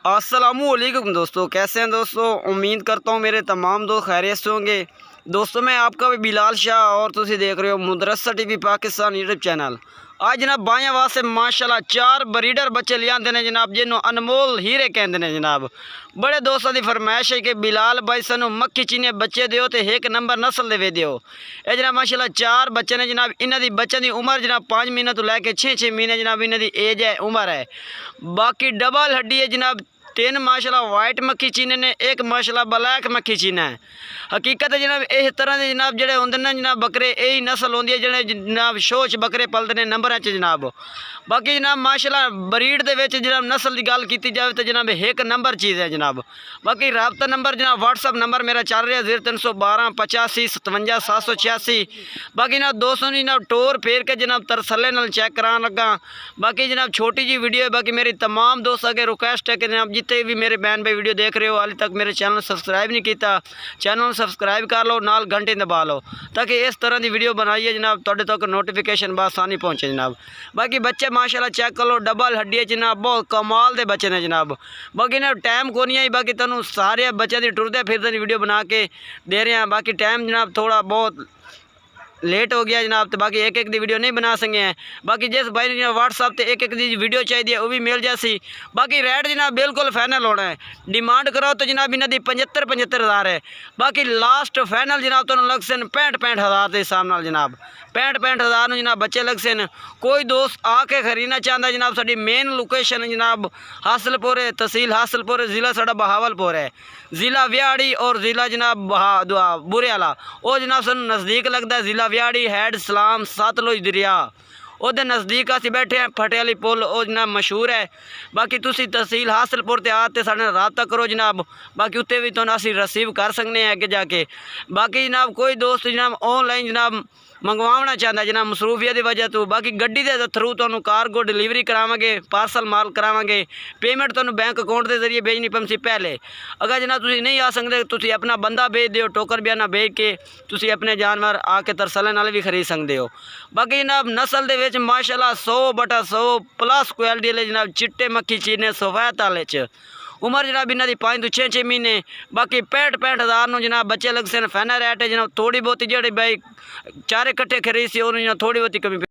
अस्सलामुअलैकुम दोस्तों, कैसे हैं दोस्तों। उम्मीद करता हूँ मेरे तमाम दोस्त खैरियत से होंगे। दोस्तों मैं आपका भी बिलाल शाह और तुसी देख रहे हो मुदरसा टीवी पाकिस्तान यूट्यूब चैनल। आज जनाब बाइयां वास्ते माशाल्लाह 4 ब्रीडर बच्चे ले आते हैं जनाब, जिन्हों अनमोल हीरे कहते हैं जनाब। बड़े दोस्तों की फरमाइश है कि बिलाल भाई सानू मक्खी चीने बच्चे दियो तो एक नंबर नस्ल दे दियो। ये जनाब माशाल्लाह 4 बच्चे ने जनाब। इन्हों की बच्चों की उम्र जनाब 5 महीने तो लैके 6 महीने जनाब इन्हों की एज है, उम्र है। बाकी डबल हड्डी है जनाब। 3 माशाल्लाह वाइट मक्खी चीने ने, एक माशाल्लाह ब्लैक मक्खी चीना है। हकीकत है जनाब इस तरह के जनाब जोड़े होंगे ना जनाब बकरे, यही नस्ल होंगी है जोड़े जनाब शोच बकरे पलते हैं नंबर जनाब। बाकी जनाब माशाल्लाह ब्रीड के जनाब नस्ल की गल की जाए तो जनाब एक नंबर चीज़ है जनाब। बाकी रबता नंबर जनाब व्हाट्सअप नंबर मेरा चल रहा है 0312 85 57 786। बाकी जनाब दोस्तों जी जनाब टोर फेर के जनाब तरसले नाल चेक करान लगा। बाकी जनाब छोटी जी वीडियो है। बाकी मेरी तमाम दोस्त अगे रिक्वेस्ट है कि जनाब जितने भी मेरे बहन भाई वीडियो देख रहे हो हाले तक मेरे चैनल सब्सक्राइब नहीं किया, चैनल सब्सक्राइब कर लो, नाल घंटे दबा लो ताकि इस तरह की वीडियो बनाइए जनाब तुहाडे तक नोटिफिकेशन बसानी पहुँचे जनाब। बाकी बच्चे माशाल्लाह चेक कर लो, डबल हड्डी है जनाब, बहुत कमाल के बच्चे ने जनाब। बाकी ना टाइम को नहीं आई, बाकी तुहानू सारे बच्चों की टुरदे फिरदे वीडियो बना के दे रहे हैं। बाकी टाइम जनाब थोड़ा बहुत लेट हो गया जनाब, तो बाकी एक दी वीडियो नहीं बना सके हैं। बाकी जिस भाई ने व्हाट्सअप से एक दी वीडियो चाहिए वो भी मिल जासी। बाकी रेट जनाब बिल्कुल फाइनल होना है। डिमांड करो तो जनाब इन्हों की 75 हज़ार है। बाकी लास्ट फाइनल जनाब तुम लग सन 65 हज़ार के हिसाब नाल जनाब। 65 हज़ार जनाब बच्चे लग सन। कोई दोस्त आके खरीदना चाहता जनाब, साड़ी मेन लोकेशन जनाब हासिलपुर है, तहसील हासिलपुर, ज़िला साड़ा बहावलपुर है, ज़िला व्याड़ी और ज़िला जनाब बुरेआला वो जनाब सूँ नज़दीक लगता है। ज़िला व्याड़ी हैड सलाम सतलुज दरिया ਉਹਦੇ नज़दीक असीं बैठे हैं। फटे वाली पुल वो जनाब मशहूर है। बाकी तुसी तहसील हासिलपुर ते आ ते साडे नाल राबता करो जनाब। बाकी उत्ते भी तुहानू असीं रिसीव कर सकने हैं अगे जाके। बाकी जनाब कोई दोस्त जनाब ऑनलाइन जनाब मंगवाना चाहता है जनाब मसरूफियत की वजह तो, बाकी गड्डी के थ्रू तुहानू कार्गो डिलीवरी करावांगे, पार्सल माल करावांगे। पेमेंट तुहानू बैंक अकाउंट के जरिए भेजनी पवसी पहले। अगर जनाब तुसी नहीं आ सकते तुसी अपना बंदा भेज दिओ, टोकर बयाना भेज के तुसी अपने जानवर आके तरसले नाल भी खरीद सकते हो। बाकी जनाब नस्ल के विच माशाल्लाह 100/100 प्लस क्वालिटी वाले जनाब चिट्टे मक्खी चीने सफेद वाले च उम्र जनाब इन्हों की 5 तो 6 महीने। बाकी 65 हज़ार जनाब बच्चे लग सन। फाइनल रेट है जनाब। थोड़ी बहुत जोड़े भाई चारे कट्ठे खरीद सी और थोड़ी बहुत कमी